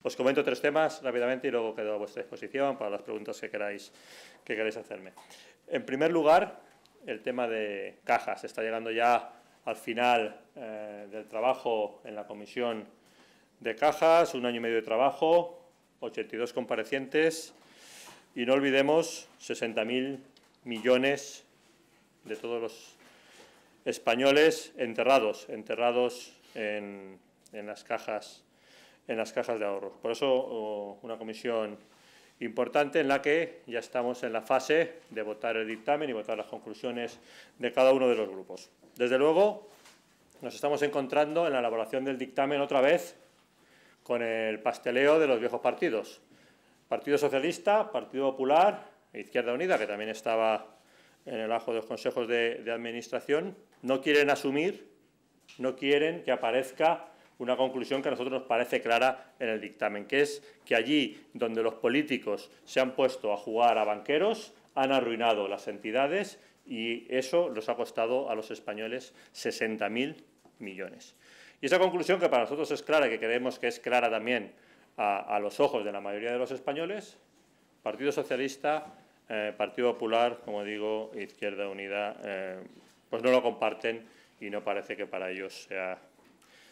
Os comento 3 temas rápidamente y luego quedo a vuestra disposición para las preguntas que queráis hacerme. En primer lugar, el tema de cajas. Está llegando ya al final del trabajo en la comisión de cajas, 1 año y medio de trabajo, 82 comparecientes y no olvidemos 60.000 millones de todos los españoles enterrados en las cajas de ahorro. Por eso, una comisión importante en la que ya estamos en la fase de votar el dictamen y votar las conclusiones de cada uno de los grupos. Desde luego, nos estamos encontrando en la elaboración del dictamen otra vez con el pasteleo de los viejos partidos. Partido Socialista, Partido Popular e Izquierda Unida, que también estaba en el ajo de los consejos de administración, no quieren asumir, no quieren que aparezca una conclusión que a nosotros nos parece clara en el dictamen, que es que allí donde los políticos se han puesto a jugar a banqueros, han arruinado las entidades y eso les ha costado a los españoles 60.000 millones. Y esa conclusión, que para nosotros es clara y que creemos que es clara también a los ojos de la mayoría de los españoles, Partido Socialista, Partido Popular, como digo, Izquierda Unida, pues no lo comparten y no parece que para ellos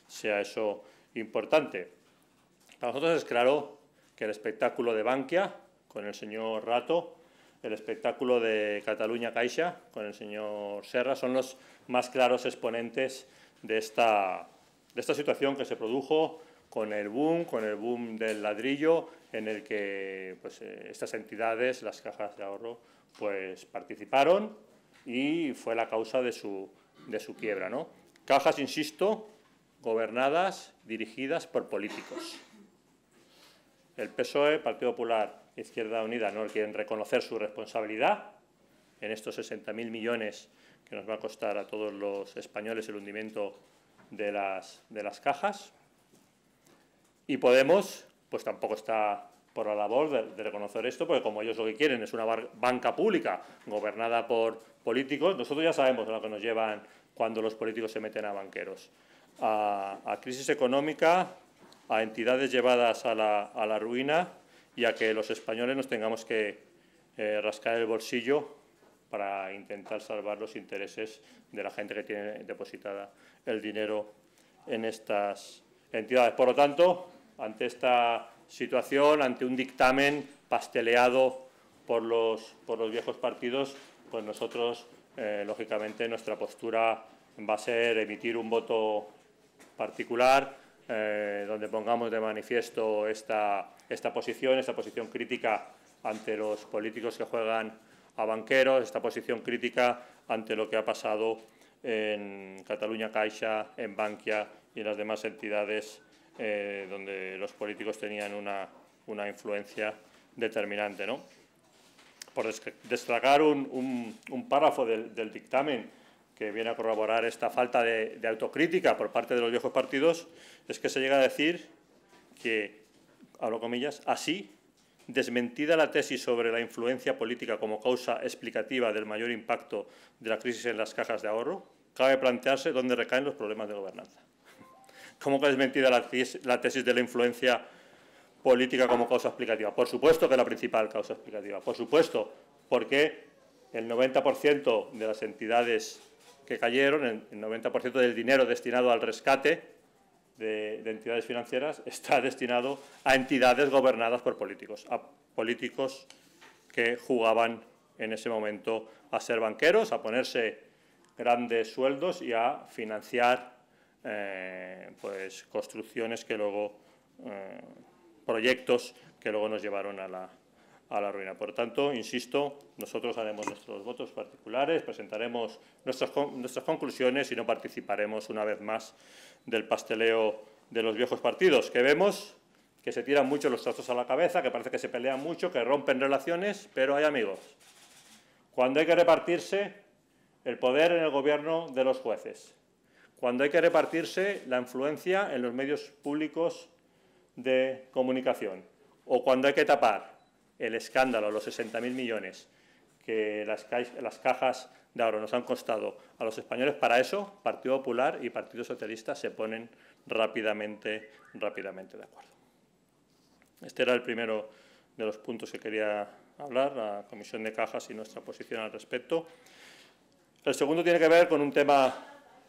sea eso importante. Para nosotros es claro que el espectáculo de Bankia, con el señor Rato, el espectáculo de Catalunya Caixa, con el señor Serra, son los más claros exponentes de esta situación que se produjo con el boom del ladrillo, en el que pues, estas entidades, las cajas de ahorro, pues participaron y fue la causa de su quiebra, ¿no? Cajas, insisto, gobernadas, dirigidas por políticos. El PSOE, Partido Popular e Izquierda Unida no quieren reconocer su responsabilidad en estos 60.000 millones que nos va a costar a todos los españoles el hundimiento de las cajas. Y Podemos, pues tampoco está por la labor de reconocer esto, porque como ellos lo que quieren es una banca pública gobernada por políticos, nosotros ya sabemos a lo que nos llevan cuando los políticos se meten a banqueros. A crisis económica, a entidades llevadas a la ruina y a que los españoles nos tengamos que rascar el bolsillo para intentar salvar los intereses de la gente que tiene depositada el dinero en estas entidades. Por lo tanto, ante esta situación, ante un dictamen pasteleado por los viejos partidos, pues nosotros, lógicamente, nuestra postura va a ser emitir un voto particular donde pongamos de manifiesto esta posición crítica ante los políticos que juegan a banqueros, esta posición crítica ante lo que ha pasado en Catalunya Caixa, en Bankia y en las demás entidades donde los políticos tenían una influencia determinante, ¿no? Por destacar un párrafo del dictamen que viene a corroborar esta falta de autocrítica por parte de los viejos partidos, es que se llega a decir que, abro comillas, así, desmentida la tesis sobre la influencia política como causa explicativa del mayor impacto de la crisis en las cajas de ahorro, cabe plantearse dónde recaen los problemas de gobernanza. ¿Cómo que desmentida la tesis de la influencia política como causa explicativa? Por supuesto que es la principal causa explicativa, por supuesto, porque el 90% de las entidades que cayeron, el 90% del dinero destinado al rescate de entidades financieras está destinado a entidades gobernadas por políticos, a políticos que jugaban en ese momento a ser banqueros, a ponerse grandes sueldos y a financiar pues construcciones que luego, proyectos que luego nos llevaron a la ruina. Por tanto, insisto, nosotros haremos nuestros votos particulares, presentaremos nuestras conclusiones y no participaremos una vez más del pasteleo de los viejos partidos, que vemos que se tiran mucho los trastos a la cabeza, que parece que se pelean mucho, que rompen relaciones, pero hay amigos. Cuando hay que repartirse el poder en el gobierno de los jueces, cuando hay que repartirse la influencia en los medios públicos de comunicación, o cuando hay que tapar el escándalo, los 60.000 millones que las cajas de ahorro nos han costado a los españoles, para eso Partido Popular y Partido Socialista se ponen rápidamente de acuerdo. Este era el primero de los puntos que quería hablar, la Comisión de Cajas y nuestra posición al respecto. El segundo tiene que ver con un tema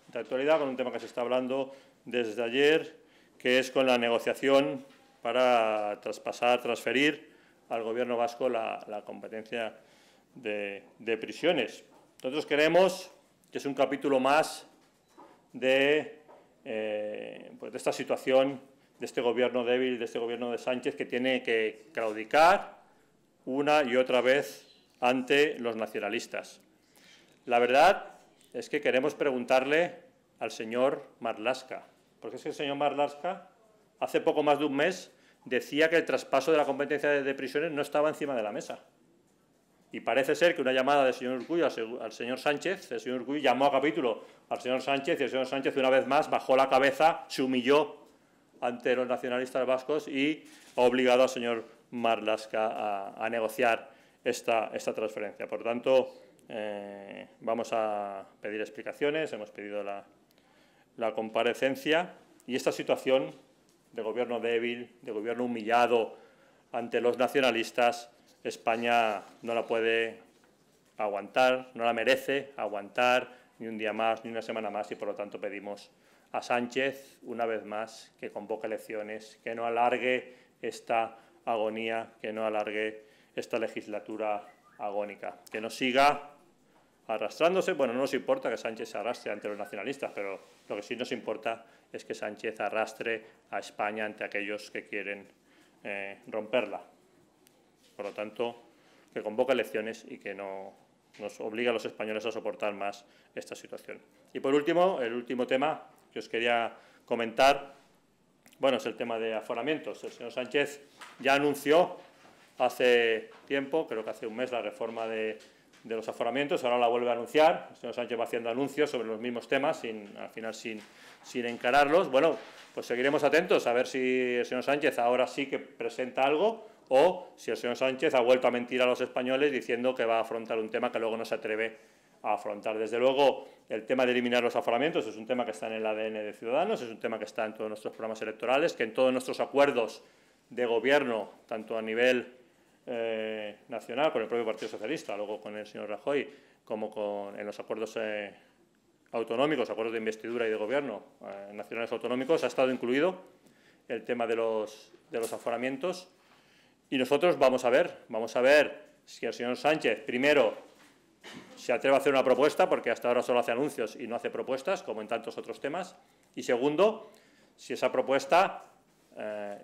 de actualidad, con un tema que se está hablando desde ayer, que es con la negociación para transferir al Gobierno vasco la competencia de prisiones. Nosotros creemos que es un capítulo más de esta situación, de este Gobierno débil, de este Gobierno de Sánchez, que tiene que claudicar una y otra vez ante los nacionalistas. La verdad es que queremos preguntarle al señor Marlaska, porque es que el señor Marlaska hace poco más de un mes decía que el traspaso de la competencia de prisiones no estaba encima de la mesa. Y parece ser que una llamada del señor Urkullu al señor Sánchez, el señor Urkullu llamó a capítulo al señor Sánchez y el señor Sánchez una vez más bajó la cabeza, se humilló ante los nacionalistas vascos y ha obligado al señor Marlaska a negociar esta transferencia. Por tanto, vamos a pedir explicaciones, hemos pedido la comparecencia y esta situación de gobierno débil, de gobierno humillado ante los nacionalistas, España no la puede aguantar, no la merece aguantar ni un día más, ni una semana más y por lo tanto pedimos a Sánchez, una vez más, que convoque elecciones, que no alargue esta agonía, que no alargue esta legislatura agónica, que no siga arrastrándose. Bueno, no nos importa que Sánchez se arrastre ante los nacionalistas, pero lo que sí nos importa es que Sánchez arrastre a España ante aquellos que quieren romperla. Por lo tanto, que convoque elecciones y que no nos obligue a los españoles a soportar más esta situación. Y por último, el último tema que os quería comentar, bueno, es el tema de aforamientos. El señor Sánchez ya anunció hace tiempo, creo que hace un mes, la reforma de los aforamientos, ahora la vuelve a anunciar. El señor Sánchez va haciendo anuncios sobre los mismos temas, al final sin encararlos. Bueno, pues seguiremos atentos a ver si el señor Sánchez ahora sí que presenta algo o si el señor Sánchez ha vuelto a mentir a los españoles diciendo que va a afrontar un tema que luego no se atreve a afrontar. Desde luego, el tema de eliminar los aforamientos es un tema que está en el ADN de Ciudadanos, es un tema que está en todos nuestros programas electorales, que en todos nuestros acuerdos de gobierno, tanto a nivel nacional, con el propio Partido Socialista, luego con el señor Rajoy, como en los acuerdos autonómicos, acuerdos de investidura y de gobierno nacionales autonómicos, ha estado incluido el tema de los aforamientos. Y nosotros vamos a ver si el señor Sánchez, primero, se atreve a hacer una propuesta, porque hasta ahora solo hace anuncios y no hace propuestas, como en tantos otros temas. Y segundo, si esa propuesta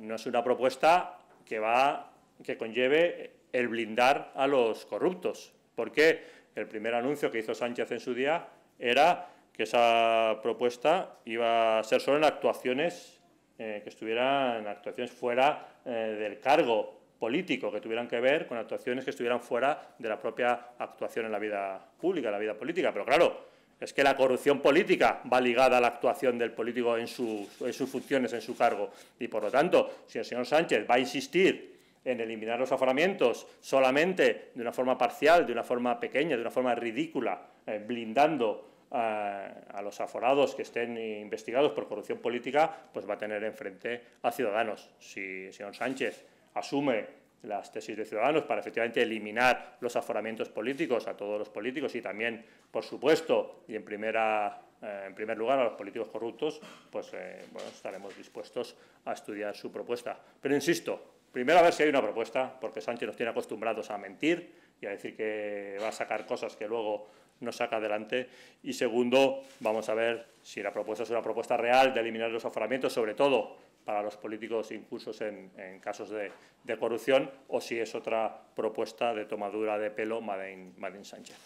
no es una propuesta que conlleve el blindar a los corruptos. Porque el primer anuncio que hizo Sánchez en su día era que esa propuesta iba a ser solo en actuaciones que estuvieran fuera del cargo político, que tuvieran que ver con actuaciones que estuvieran fuera de la propia actuación en la vida pública, en la vida política. Pero claro, es que la corrupción política va ligada a la actuación del político en sus funciones, en su cargo. Y por lo tanto, si el señor Sánchez va a insistir en eliminar los aforamientos solamente de una forma parcial, de una forma pequeña, de una forma ridícula, blindando a los aforados que estén investigados por corrupción política, pues va a tener enfrente a Ciudadanos. Si el señor Sánchez asume las tesis de Ciudadanos para efectivamente eliminar los aforamientos políticos a todos los políticos y también, por supuesto, y en primer lugar a los políticos corruptos, pues bueno, estaremos dispuestos a estudiar su propuesta. Pero insisto, primero a ver si hay una propuesta, porque Sánchez nos tiene acostumbrados a mentir y a decir que va a sacar cosas que luego no saca adelante. Y segundo, vamos a ver si la propuesta es una propuesta real de eliminar los aforamientos, sobre todo para los políticos incursos en casos de corrupción, o si es otra propuesta de tomadura de pelo Made in Sánchez.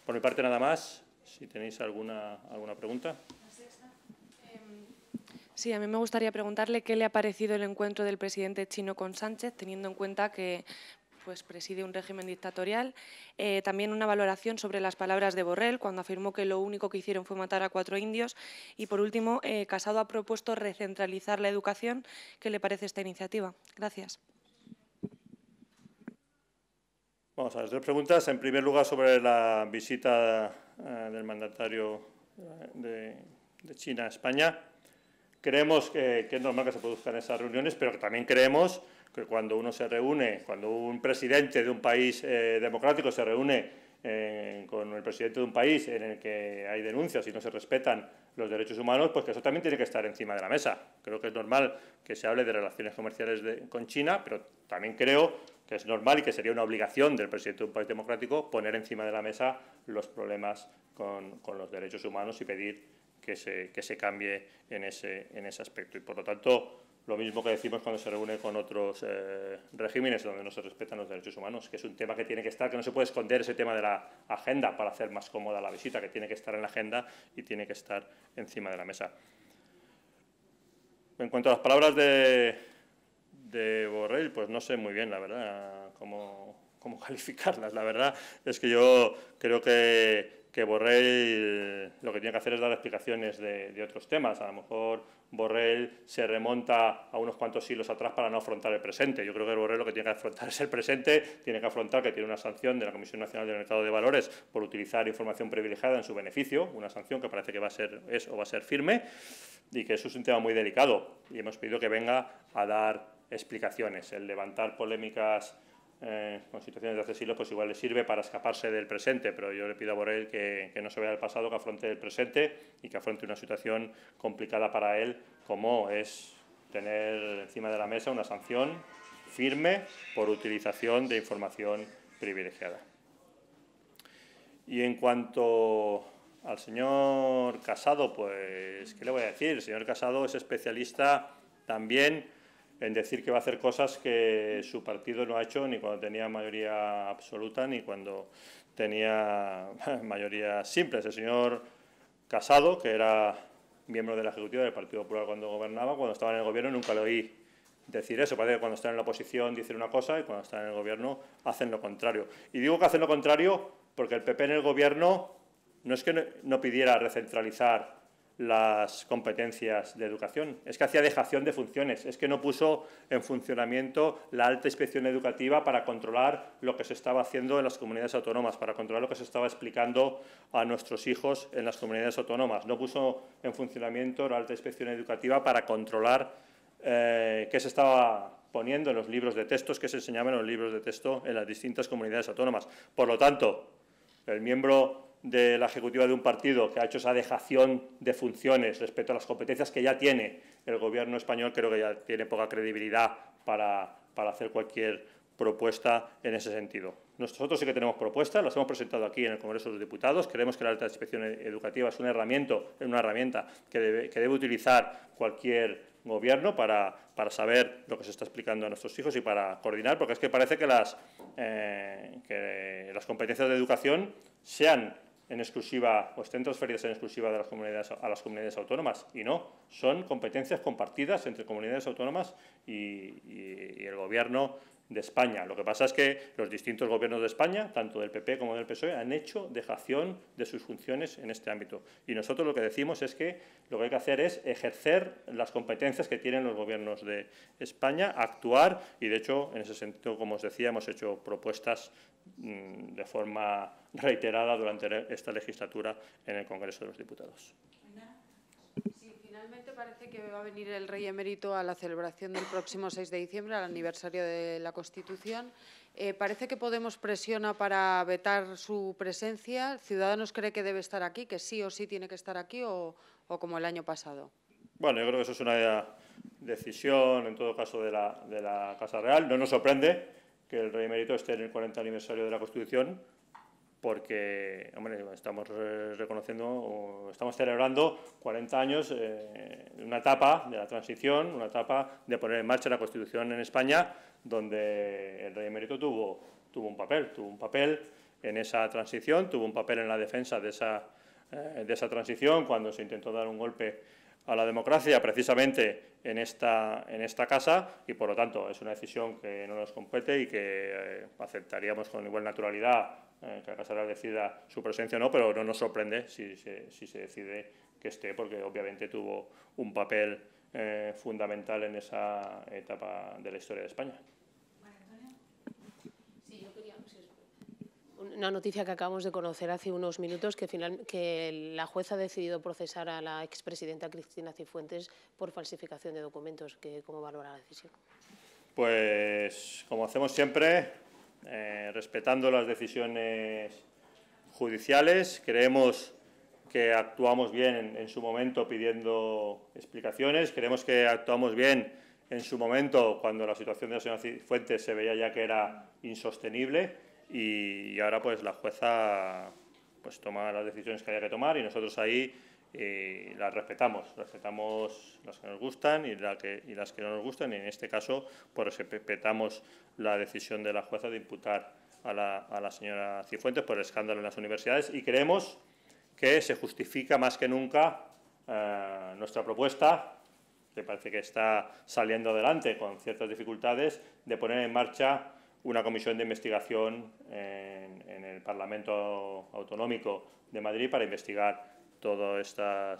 Por mi parte nada más. Si tenéis alguna pregunta. Sí, a mí me gustaría preguntarle qué le ha parecido el encuentro del presidente chino con Sánchez, teniendo en cuenta que pues preside un régimen dictatorial. También una valoración sobre las palabras de Borrell, cuando afirmó que lo único que hicieron fue matar a 4 indios. Y, por último, Casado ha propuesto recentralizar la educación. ¿Qué le parece esta iniciativa? Gracias. Vamos a ver, 2 preguntas. En primer lugar, sobre la visita del mandatario de China a España. Creemos que es normal que se produzcan esas reuniones, pero que también creemos que cuando uno se reúne, cuando un presidente de un país democrático se reúne con el presidente de un país en el que hay denuncias y no se respetan los derechos humanos, pues que eso también tiene que estar encima de la mesa. Creo que es normal que se hable de relaciones comerciales con China, pero también creo que es normal y que sería una obligación del presidente de un país democrático poner encima de la mesa los problemas con los derechos humanos y pedir que se cambie en ese aspecto. Y, por lo tanto, lo mismo que decimos cuando se reúne con otros regímenes donde no se respetan los derechos humanos, que es un tema que tiene que estar, que no se puede esconder ese tema de la agenda para hacer más cómoda la visita, que tiene que estar en la agenda y tiene que estar encima de la mesa. En cuanto a las palabras de Borrell, pues no sé muy bien, la verdad, cómo calificarlas. La verdad es que yo creo que Borrell lo que tiene que hacer es dar explicaciones de otros temas. A lo mejor Borrell se remonta a unos cuantos siglos atrás para no afrontar el presente. Yo creo que Borrell lo que tiene que afrontar es el presente, tiene que afrontar que tiene una sanción de la Comisión Nacional del Mercado de Valores por utilizar información privilegiada en su beneficio, una sanción que parece que va a ser firme, y que eso es un tema muy delicado. Y hemos pedido que venga a dar explicaciones. El levantar polémicas con situaciones de hace siglos, pues igual le sirve para escaparse del presente, pero yo le pido a Borrell que no se vea al pasado, que afronte el presente y que afronte una situación complicada para él, como es tener encima de la mesa una sanción firme por utilización de información privilegiada. Y en cuanto al señor Casado, pues, ¿qué le voy a decir? El señor Casado es especialista también en decir que va a hacer cosas que su partido no ha hecho ni cuando tenía mayoría absoluta ni cuando tenía mayorías simples. El señor Casado, que era miembro de la Ejecutiva del Partido Popular cuando gobernaba, cuando estaba en el Gobierno nunca le oí decir eso. Parece que cuando están en la oposición dicen una cosa y cuando están en el Gobierno hacen lo contrario. Y digo que hacen lo contrario porque el PP en el Gobierno no es que no pidiera recentralizar las competencias de educación, es que hacía dejación de funciones, es que no puso en funcionamiento la alta inspección educativa para controlar lo que se estaba haciendo en las comunidades autónomas, para controlar lo que se estaba explicando a nuestros hijos en las comunidades autónomas. No puso en funcionamiento la alta inspección educativa para controlar qué se estaba poniendo en los libros de textos, qué se enseñaba en los libros de texto en las distintas comunidades autónomas. Por lo tanto, el miembro de la Ejecutiva de un partido que ha hecho esa dejación de funciones respecto a las competencias que ya tiene el Gobierno español, creo que ya tiene poca credibilidad para hacer cualquier propuesta en ese sentido. Nosotros sí que tenemos propuestas, las hemos presentado aquí en el Congreso de los Diputados. Creemos que la alta inspección educativa es una herramienta que debe utilizar cualquier gobierno para saber lo que se está explicando a nuestros hijos y para coordinar, porque es que parece que las competencias de educación sean en exclusiva o estén transferidas en exclusiva de a las comunidades autónomas, y no, son competencias compartidas entre comunidades autónomas y el Gobierno de España. Lo que pasa es que los distintos gobiernos de España, tanto del PP como del PSOE, han hecho dejación de sus funciones en este ámbito. Y nosotros lo que decimos es que lo que hay que hacer es ejercer las competencias que tienen los gobiernos de España, actuar, y de hecho, en ese sentido, como os decía, hemos hecho propuestas de forma reiterada durante esta legislatura en el Congreso de los Diputados. Finalmente parece que va a venir el Rey Emérito a la celebración del próximo 6 de diciembre, al aniversario de la Constitución. Parece que Podemos presiona para vetar su presencia. ¿Ciudadanos cree que debe estar aquí, que sí o sí tiene que estar aquí, o como el año pasado? Bueno, yo creo que eso es una decisión, en todo caso, de la Casa Real. No nos sorprende que el Rey Emérito esté en el 40 aniversario de la Constitución, porque, hombre, estamos celebrando 40 años de una etapa de la transición, una etapa de poner en marcha la Constitución en España, donde el Rey Emérito tuvo un papel en esa transición, tuvo un papel en la defensa de esa transición cuando se intentó dar un golpe a la democracia precisamente en esta casa, y por lo tanto es una decisión que no nos compete y que aceptaríamos con igual naturalidad que la Casa Real decida su presencia o no, pero no nos sorprende si se decide que esté, porque obviamente tuvo un papel fundamental en esa etapa de la historia de España. Sí, yo quería, una noticia que acabamos de conocer hace unos minutos, que la jueza ha decidido procesar a la expresidenta Cristina Cifuentes por falsificación de documentos. ¿Cómo valora la decisión? Pues, como hacemos siempre, respetando las decisiones judiciales, creemos que actuamos bien en su momento pidiendo explicaciones, creemos que actuamos bien en su momento cuando la situación de la señora Cifuentes se veía ya que era insostenible y ahora pues la jueza pues toma las decisiones que haya que tomar y nosotros ahí las respetamos las que nos gustan y las que no nos gustan, y en este caso pues respetamos la decisión de la jueza de imputar a la señora Cifuentes por el escándalo en las universidades, y creemos que se justifica más que nunca nuestra propuesta, que parece que está saliendo adelante con ciertas dificultades, de poner en marcha una comisión de investigación en el Parlamento Autonómico de Madrid para investigar toda esta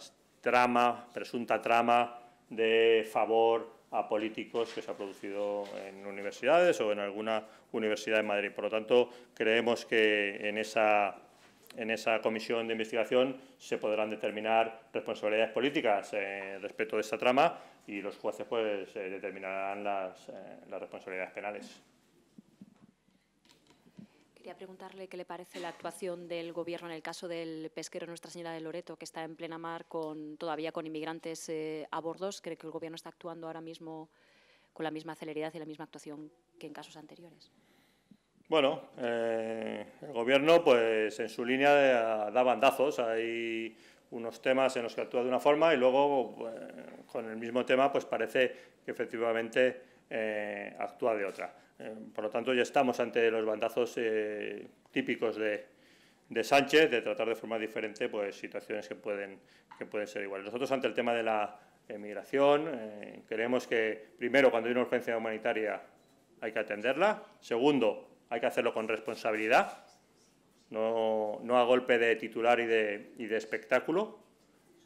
presunta trama de favor a políticos que se ha producido en universidades o en alguna universidad de Madrid. Por lo tanto, creemos que en esa comisión de investigación se podrán determinar responsabilidades políticas respecto de esta trama, y los jueces pues determinarán las responsabilidades penales. Quería preguntarle qué le parece la actuación del Gobierno en el caso del pesquero Nuestra Señora de Loreto, que está en plena mar todavía con inmigrantes a bordo. ¿Cree que el Gobierno está actuando ahora mismo con la misma celeridad y la misma actuación que en casos anteriores? Bueno, el Gobierno, pues en su línea da bandazos. Hay unos temas en los que actúa de una forma y luego con el mismo tema pues parece que efectivamente actúa de otra. Por lo tanto, ya estamos ante los bandazos típicos de Sánchez, de tratar de forma diferente pues situaciones que pueden ser iguales. Nosotros, ante el tema de la emigración, creemos que, primero, cuando hay una urgencia humanitaria hay que atenderla. Segundo, hay que hacerlo con responsabilidad, no a golpe de titular y de espectáculo.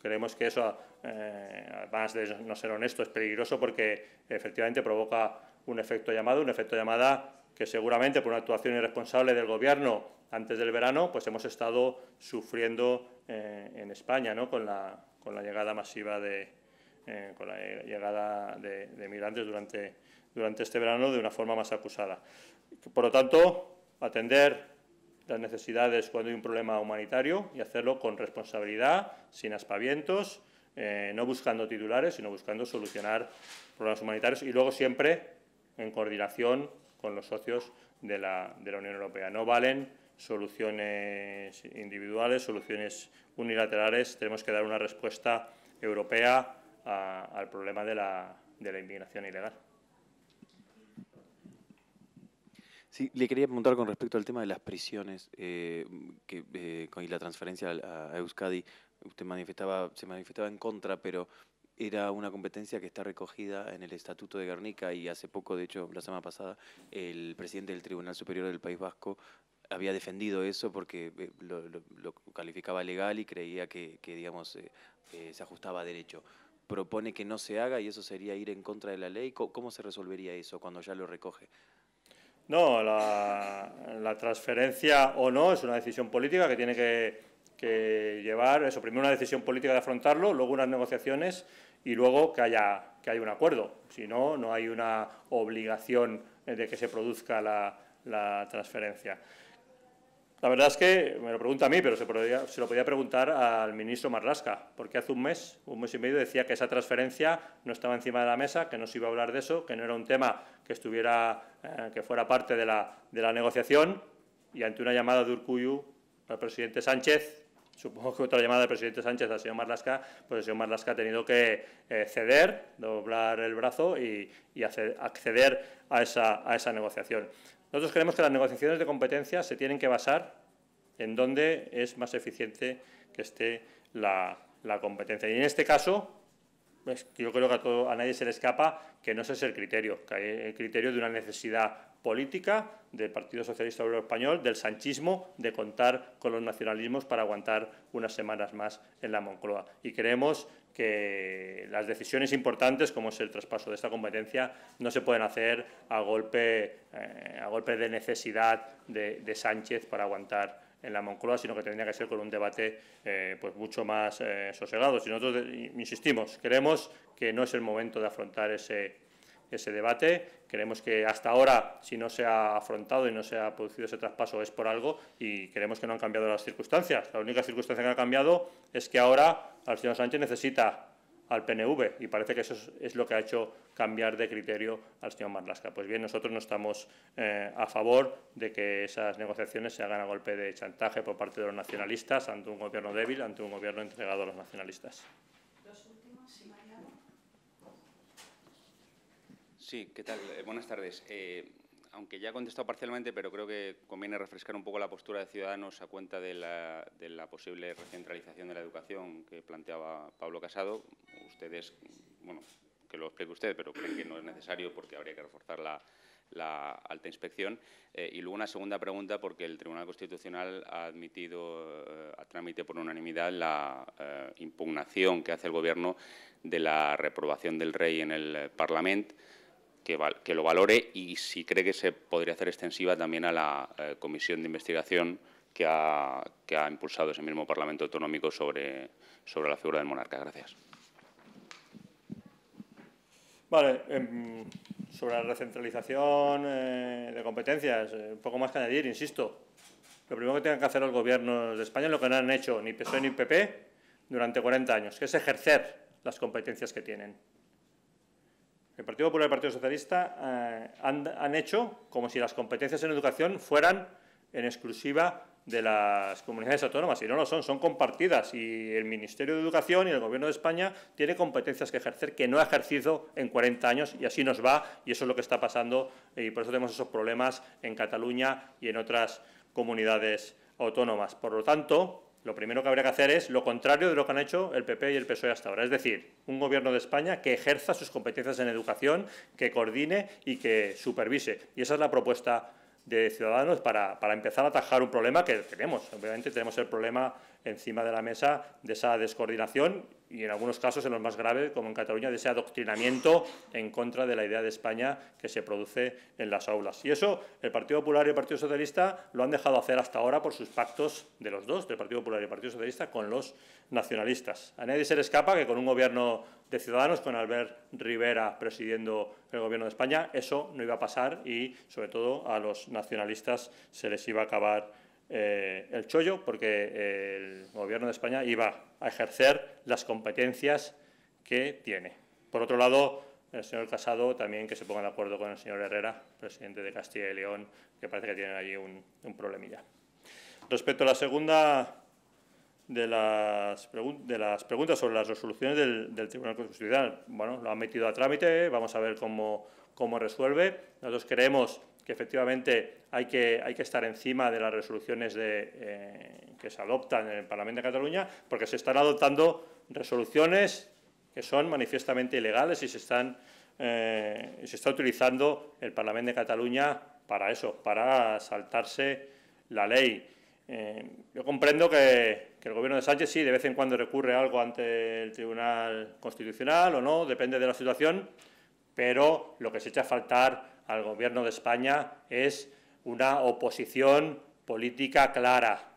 Creemos que eso, además de no ser honesto, es peligroso porque efectivamente provoca un efecto llamada que seguramente por una actuación irresponsable del Gobierno antes del verano pues hemos estado sufriendo en España, ¿no? con la llegada masiva de migrantes durante este verano de una forma más acusada. Por lo tanto, atender las necesidades cuando hay un problema humanitario y hacerlo con responsabilidad, sin aspavientos, no buscando titulares, sino buscando solucionar problemas humanitarios, y luego siempre en coordinación con los socios de la Unión Europea. No valen soluciones individuales, soluciones unilaterales. Tenemos que dar una respuesta europea al problema de la inmigración ilegal. Sí, le quería preguntar con respecto al tema de las prisiones y la transferencia a Euskadi. Usted se manifestaba en contra, pero era una competencia que está recogida en el Estatuto de Guernica, y hace poco, de hecho, la semana pasada, el presidente del Tribunal Superior del País Vasco había defendido eso porque lo calificaba legal y creía que digamos, se ajustaba a derecho. Propone que no se haga y eso sería ir en contra de la ley. ¿Cómo se resolvería eso cuando ya lo recoge? No, la transferencia o no es una decisión política que tiene que llevar eso. Primero una decisión política de afrontarlo, luego unas negociaciones y luego que haya un acuerdo. Si no, no hay una obligación de que se produzca la transferencia. La verdad es que me lo pregunta a mí, pero se lo podía preguntar al ministro Marlaska, porque hace un mes y medio decía que esa transferencia no estaba encima de la mesa, que no se iba a hablar de eso, que no era un tema que fuera parte de la negociación, y ante una llamada de Urkullu al presidente Sánchez, supongo que otra llamada del presidente Sánchez al señor Marlaska, pues el señor Marlaska ha tenido que ceder, doblar el brazo y acceder a esa negociación. Nosotros creemos que las negociaciones de competencia se tienen que basar en dónde es más eficiente que esté la competencia. Y en este caso, pues, yo creo que a nadie se le escapa que no ese es el criterio, que hay el criterio de una necesidad política del Partido Socialista Obrero Español, del sanchismo, de contar con los nacionalismos para aguantar unas semanas más en la Moncloa. Y creemos que las decisiones importantes, como es el traspaso de esta competencia, no se pueden hacer a golpe de necesidad de Sánchez para aguantar en la Moncloa, sino que tendría que ser con un debate pues mucho más sosegado. Si nosotros insistimos, creemos que no es el momento de afrontar ese ese debate. Creemos que hasta ahora, si no se ha afrontado y no se ha producido ese traspaso, es por algo, y creemos que no han cambiado las circunstancias. La única circunstancia que ha cambiado es que ahora el señor Sánchez necesita al PNV, y parece que eso es lo que ha hecho cambiar de criterio al señor Marlaska. Pues bien, nosotros no estamos a favor de que esas negociaciones se hagan a golpe de chantaje por parte de los nacionalistas ante un gobierno débil, ante un gobierno entregado a los nacionalistas. Sí, ¿qué tal? Buenas tardes. Aunque ya he contestado parcialmente, pero creo que conviene refrescar un poco la postura de Ciudadanos a cuenta de la posible recentralización de la educación que planteaba Pablo Casado. Ustedes, bueno, que lo explique usted, pero creen que no es necesario porque habría que reforzar la alta inspección. Y luego una segunda pregunta, porque el Tribunal Constitucional ha admitido a trámite por unanimidad la impugnación que hace el Gobierno de la reprobación del Rey en el Parlamento, que lo valore y si cree que se podría hacer extensiva también a la comisión de investigación que ha impulsado ese mismo Parlamento Autonómico sobre la figura del monarca. Gracias. Vale, sobre la recentralización de competencias, un poco más que añadir, insisto. Lo primero que tienen que hacer los gobiernos de España es lo que no han hecho ni PSOE ni PP durante 40 años, que es ejercer las competencias que tienen. El Partido Popular y el Partido Socialista han hecho como si las competencias en educación fueran en exclusiva de las comunidades autónomas, y no lo son, son compartidas, y el Ministerio de Educación y el Gobierno de España tiene competencias que ejercer que no ha ejercido en 40 años, y así nos va, y eso es lo que está pasando, y por eso tenemos esos problemas en Cataluña y en otras comunidades autónomas. Por lo tanto, lo primero que habría que hacer es lo contrario de lo que han hecho el PP y el PSOE hasta ahora. Es decir, un gobierno de España que ejerza sus competencias en educación, que coordine y que supervise. Y esa es la propuesta de Ciudadanos para empezar a atajar un problema que tenemos. Obviamente tenemos el problema encima de la mesa de esa descoordinación y en algunos casos, en los más graves, como en Cataluña, de ese adoctrinamiento en contra de la idea de España que se produce en las aulas. Y eso el Partido Popular y el Partido Socialista lo han dejado hacer hasta ahora por sus pactos de los dos, del Partido Popular y el Partido Socialista, con los nacionalistas. A nadie se le escapa que con un gobierno de Ciudadanos, con Albert Rivera presidiendo el Gobierno de España, eso no iba a pasar y, sobre todo, a los nacionalistas se les iba a acabar el chollo, porque el Gobierno de España iba a ejercer las competencias que tiene. Por otro lado, el señor Casado también que se ponga de acuerdo con el señor Herrera, presidente de Castilla y León, que parece que tienen allí un problemilla. Respecto a la segunda de las preguntas sobre las resoluciones del Tribunal Constitucional, bueno, lo han metido a trámite, vamos a ver cómo resuelve. Nosotros creemos que efectivamente hay que estar encima de las resoluciones que se adoptan en el Parlamento de Cataluña, porque se están adoptando resoluciones que son manifiestamente ilegales y se está utilizando el Parlamento de Cataluña para eso, para saltarse la ley. Yo comprendo que el Gobierno de Sánchez sí, de vez en cuando recurre algo ante el Tribunal Constitucional o no, depende de la situación, pero lo que se echa a faltar al Gobierno de España es una oposición política clara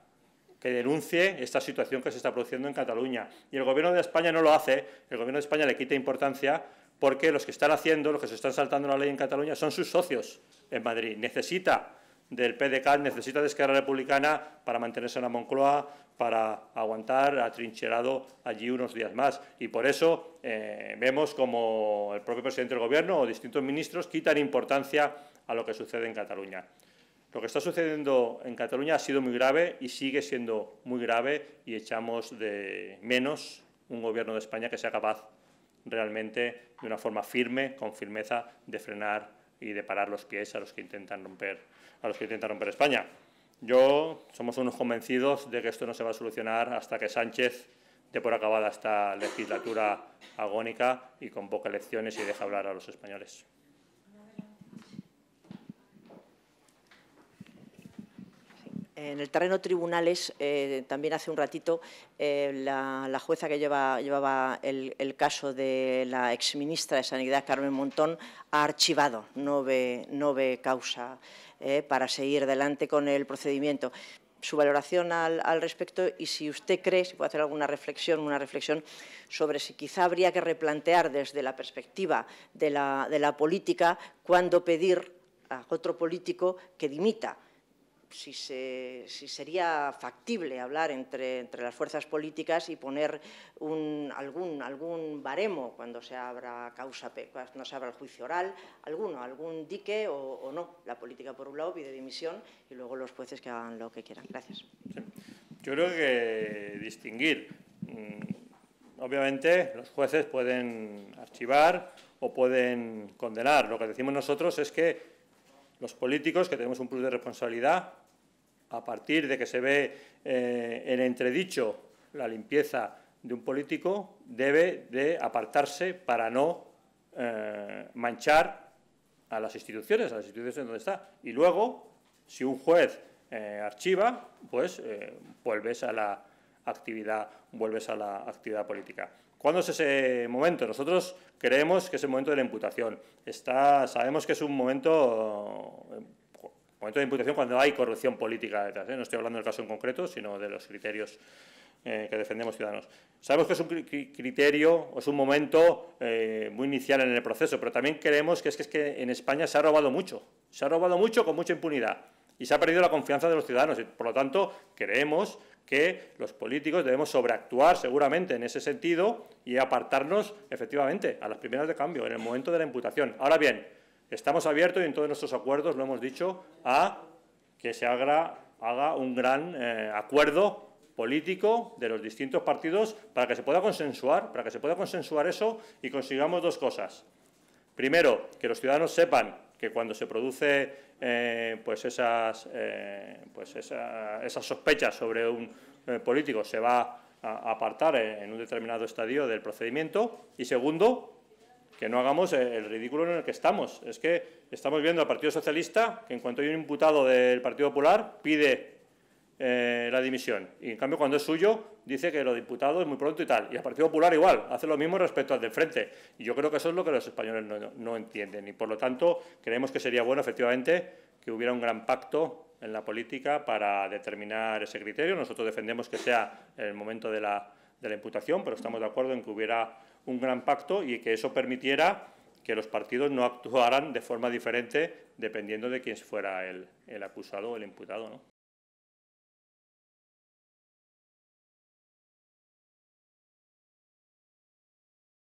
que denuncie esta situación que se está produciendo en Cataluña. Y el Gobierno de España no lo hace, el Gobierno de España le quita importancia porque los que están haciendo, los que se están saltando la ley en Cataluña son sus socios en Madrid. Necesita del PDeCAT, necesita de Esquerra Republicana para mantenerse en la Moncloa, para aguantar atrincherado allí unos días más. Y por eso vemos como el propio presidente del Gobierno o distintos ministros quitan importancia a lo que sucede en Cataluña. Lo que está sucediendo en Cataluña ha sido muy grave y sigue siendo muy grave, y echamos de menos un Gobierno de España que sea capaz realmente, de una forma firme, con firmeza, de frenar y de parar los pies a los que intentan romper España. Somos unos convencidos de que esto no se va a solucionar hasta que Sánchez dé por acabada esta legislatura agónica y convoque elecciones y deje hablar a los españoles. En el terreno tribunales, también hace un ratito, la jueza que llevaba el caso de la exministra de Sanidad, Carmen Montón, ha archivado, no ve causa para seguir adelante con el procedimiento. su valoración al respecto y si usted cree, si puede hacer alguna reflexión, una reflexión sobre si quizá habría que replantear desde la perspectiva de la política cuándo pedir a otro político que dimita. Si sería factible hablar entre las fuerzas políticas y poner algún baremo cuando se abra cuando se abra el juicio oral, algún dique o no. La política, por un lado, pide dimisión y luego los jueces que hagan lo que quieran. Gracias. Sí. Yo creo que distinguir. Obviamente, los jueces pueden archivar o pueden condenar. Lo que decimos nosotros es que los políticos, que tenemos un plus de responsabilidad, a partir de que se ve en entredicho la limpieza de un político, debe de apartarse para no manchar a las instituciones donde está. Y luego, si un juez archiva, pues vuelves a la actividad política. ¿Cuándo es ese momento? Nosotros creemos que es el momento de la imputación. Sabemos que es un momento de imputación cuando hay corrupción política detrás. No estoy hablando del caso en concreto, sino de los criterios que defendemos Ciudadanos. Sabemos que es un criterio o es un momento muy inicial en el proceso, pero también creemos que es que en España se ha robado mucho con mucha impunidad y se ha perdido la confianza de los ciudadanos y, por lo tanto, creemos que los políticos debemos sobreactuar seguramente en ese sentido y apartarnos, efectivamente, a las primeras de cambio, en el momento de la imputación. Ahora bien, estamos abiertos y en todos nuestros acuerdos lo hemos dicho a que se haga un gran acuerdo político de los distintos partidos para que se pueda consensuar eso y consigamos dos cosas. Primero, que los ciudadanos sepan que cuando se produce esas sospechas sobre un político se va a apartar en un determinado estadio del procedimiento. Y segundo, que no hagamos el ridículo en el que estamos. Es que estamos viendo al Partido Socialista que en cuanto hay un imputado del Partido Popular pide la dimisión. Y en cambio cuando es suyo dice que lo de imputado es muy pronto y tal. Y el Partido Popular igual, hace lo mismo respecto al del frente. Y yo creo que eso es lo que los españoles no entienden. Y por lo tanto creemos que sería bueno efectivamente que hubiera un gran pacto en la política para determinar ese criterio. Nosotros defendemos que sea en el momento de la imputación, pero estamos de acuerdo en que hubiera un gran pacto y que eso permitiera que los partidos no actuaran de forma diferente dependiendo de quién fuera el acusado o el imputado, ¿no?